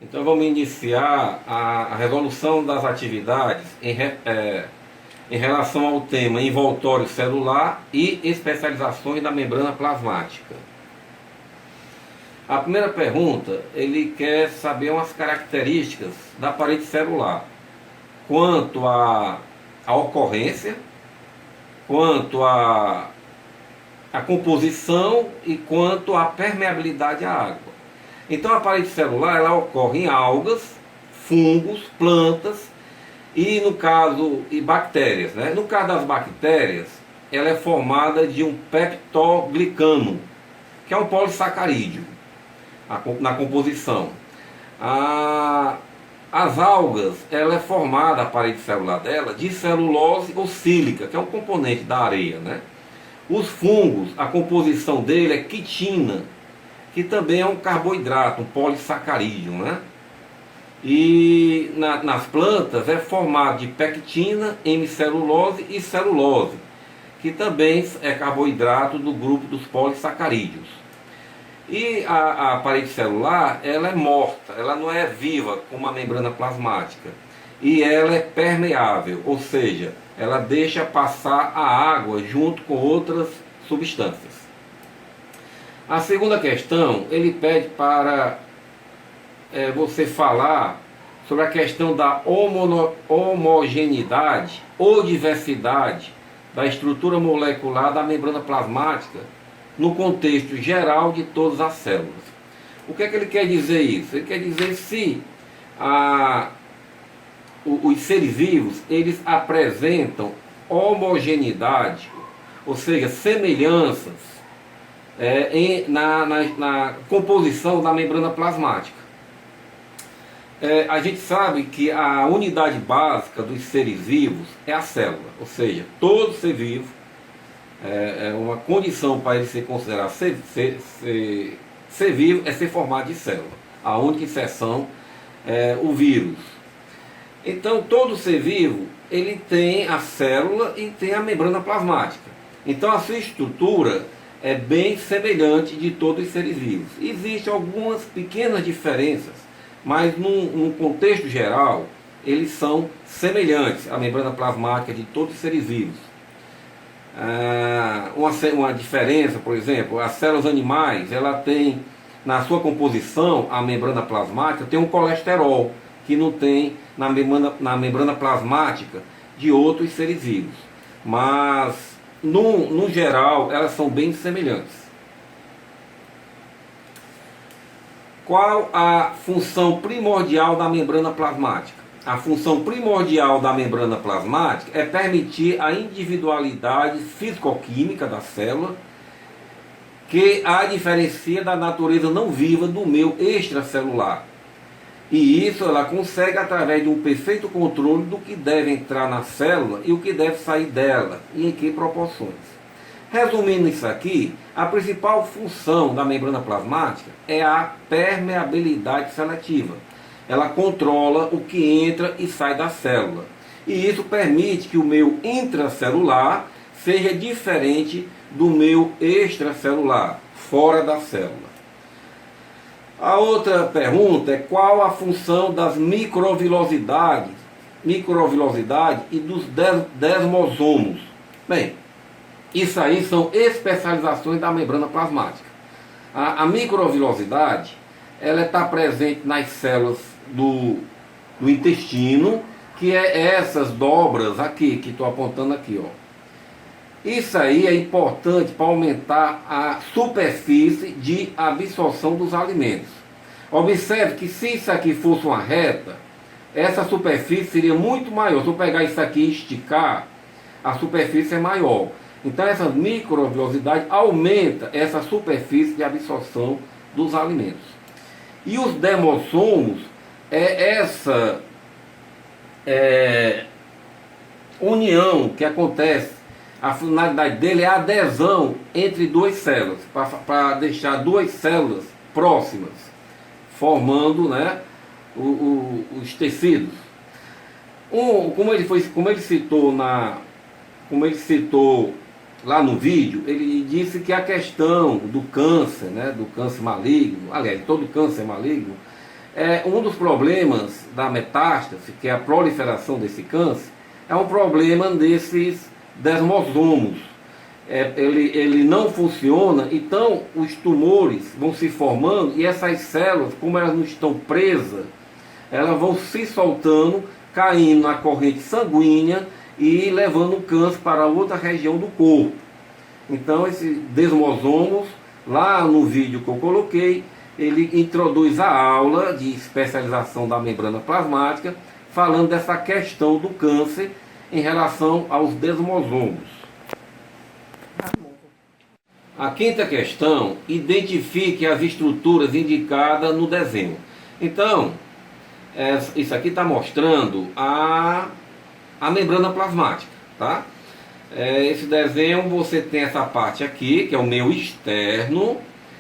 Então vamos iniciar a resolução das atividades em relação ao tema envoltório celular e especializações da membrana plasmática. A primeira pergunta, ele quer saber umas características da parede celular, quanto à ocorrência, quanto à composição e quanto à permeabilidade à água. Então a parede celular ela ocorre em algas, fungos, plantas e no caso e bactérias, né? No caso das bactérias, ela é formada de um peptoglicano, que é um polissacarídeo na composição. As algas, ela é formada, a parede celular dela, de celulose ou sílica, que é um componente da areia, né? Os fungos, a composição dele é quitina, que também é um carboidrato, um polissacarídeo, né? E nas plantas é formado de pectina, hemicelulose e celulose, que também é carboidrato do grupo dos polissacarídeos. E a parede celular, ela é morta, ela não é viva como a membrana plasmática. E ela é permeável, ou seja, ela deixa passar a água junto com outras substâncias. A segunda questão, ele pede para você falar sobre a questão da homogeneidade ou diversidade da estrutura molecular da membrana plasmática no contexto geral de todas as células. O que é que ele quer dizer isso? Ele quer dizer se os seres vivos eles apresentam homogeneidade, ou seja, semelhanças na composição da membrana plasmática. A gente sabe que a unidade básica dos seres vivos é a célula, ou seja, todo ser vivo uma condição para ele ser considerado ser vivo é ser formado de célula. A única exceção é o vírus. Então todo ser vivo ele tem a célula e tem a membrana plasmática. Então a sua estrutura é bem semelhante de todos os seres vivos. Existem algumas pequenas diferenças, mas num contexto geral eles são semelhantes à membrana plasmática de todos os seres vivos. Uma diferença, por exemplo, as células animais, ela tem na sua composição, a membrana plasmática tem um colesterol que não tem na membrana plasmática de outros seres vivos, mas no geral elas são bem semelhantes. Qual a função primordial da membrana plasmática? A função primordial da membrana plasmática é permitir a individualidade físico-química da célula, que a diferencia da natureza não viva do meio extracelular. E isso ela consegue através de um perfeito controle do que deve entrar na célula e o que deve sair dela, e em que proporções. Resumindo isso aqui, a principal função da membrana plasmática é a permeabilidade seletiva. Ela controla o que entra e sai da célula. E isso permite que o meio intracelular seja diferente do meio extracelular, fora da célula. A outra pergunta é qual a função das microvilosidade e dos desmosomos. Bem, isso aí são especializações da membrana plasmática. A microvilosidade ela está presente nas células do intestino, que é essas dobras aqui, que estou apontando aqui, ó. Isso aí é importante para aumentar a superfície de absorção dos alimentos. Observe que se isso aqui fosse uma reta, essa superfície seria muito maior. Se eu pegar isso aqui e esticar, a superfície é maior. Então essa microvilosidade aumenta essa superfície de absorção dos alimentos. E os demossomos é essa união que acontece. A finalidade dele é a adesão entre duas células, para deixar duas células próximas, formando, né, os tecidos. Como ele citou lá no vídeo, ele disse que a questão do câncer, né, do câncer maligno, aliás, todo câncer maligno, Um dos problemas da metástase, que é a proliferação desse câncer, é um problema desses desmosomos. Ele não funciona, então os tumores vão se formando e essas células, como elas não estão presas, elas vão se soltando, caindo na corrente sanguínea e levando o câncer para outra região do corpo. Então esses desmosomos, lá no vídeo que eu coloquei, ele introduz a aula de especialização da membrana plasmática, falando dessa questão do câncer em relação aos desmosomos. A quinta questão, identifique as estruturas indicadas no desenho. Então, isso aqui está mostrando a membrana plasmática, tá? Esse desenho você tem essa parte aqui, que é o meio externo,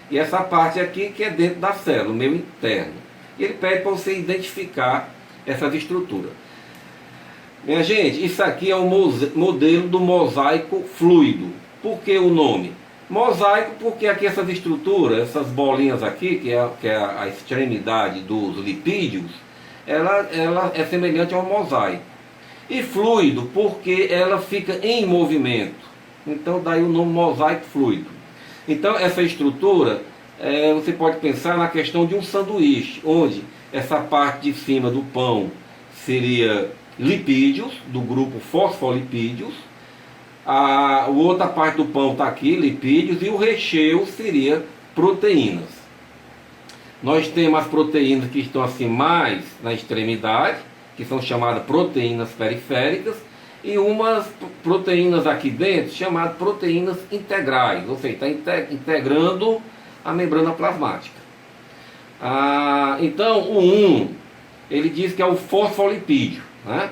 e essa parte aqui que é dentro da célula, o meio interno. E ele pede para você identificar essas estruturas. Minha gente, isso aqui é o modelo do mosaico fluido. Por que o nome? Mosaico porque aqui essas estruturas, essas bolinhas aqui, que é a extremidade dos lipídios, ela é semelhante a um mosaico. E fluido porque ela fica em movimento. Então daí o nome mosaico fluido. Então essa estrutura, você pode pensar na questão de um sanduíche, onde essa parte de cima do pão seria lipídios, do grupo fosfolipídios. A outra parte do pão está aqui, lipídios, e o recheio seria proteínas. Nós temos as proteínas que estão assim mais na extremidade, que são chamadas proteínas periféricas, e umas proteínas aqui dentro chamadas proteínas integrais, ou seja, está integrando a membrana plasmática. Então o ele diz que é o fosfolipídio, né?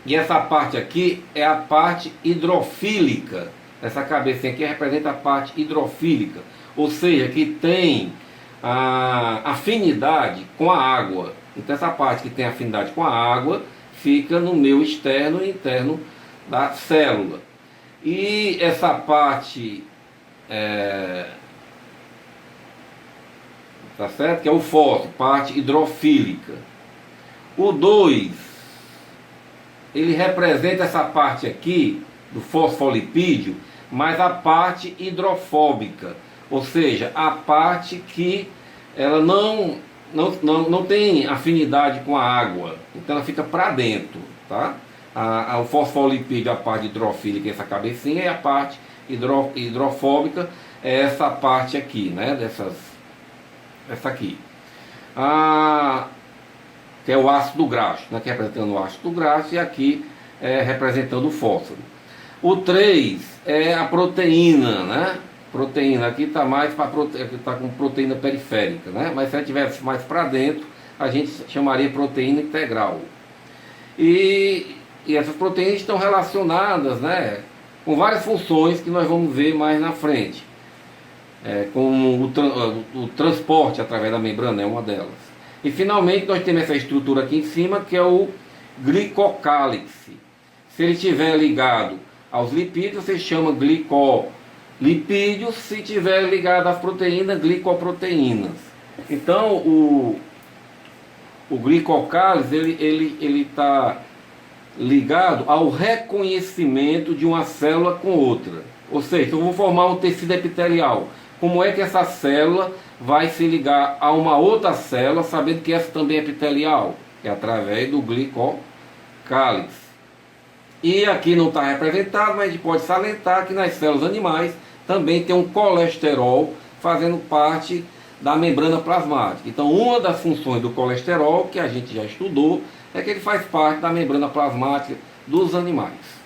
E essa parte aqui é a parte hidrofílica. Essa cabecinha aqui representa a parte hidrofílica, ou seja, que tem a afinidade com a água. Então essa parte que tem afinidade com a água fica no meio externo e interno da célula. E essa parte, tá certo? Que é o fósforo, parte hidrofílica. O 2, ele representa essa parte aqui do fosfolipídio, mas a parte hidrofóbica, ou seja, a parte que ela não tem afinidade com a água, então ela fica para dentro, tá? O fosfolipídio, a parte hidrofílica, essa cabecinha, e a parte hidrofóbica é essa parte aqui, né? Essa aqui. Que é o ácido graxo, né? Que representando o ácido graxo, e aqui representando o fósforo. O 3 é a proteína, né? Proteína, aqui está mais para tá com proteína periférica, né? Mas se ela tivesse mais para dentro, a gente chamaria proteína integral. E essas proteínas estão relacionadas, né, com várias funções que nós vamos ver mais na frente. Como o transporte através da membrana é uma delas. E finalmente nós temos essa estrutura aqui em cima, que é o glicocálix. Se ele estiver ligado aos lipídios, você chama glicolipídios. Se estiver ligado às proteínas, glicoproteínas. Então o glicocálix ele está ligado ao reconhecimento de uma célula com outra. Ou seja, eu vou formar um tecido epitelial. Como é que essa célula vai se ligar a uma outra célula, sabendo que essa também é epitelial? É através do glicocálix. E aqui não está representado, mas a gente pode salientar que nas células animais também tem um colesterol fazendo parte da membrana plasmática. Então uma das funções do colesterol, que a gente já estudou, é que ele faz parte da membrana plasmática dos animais.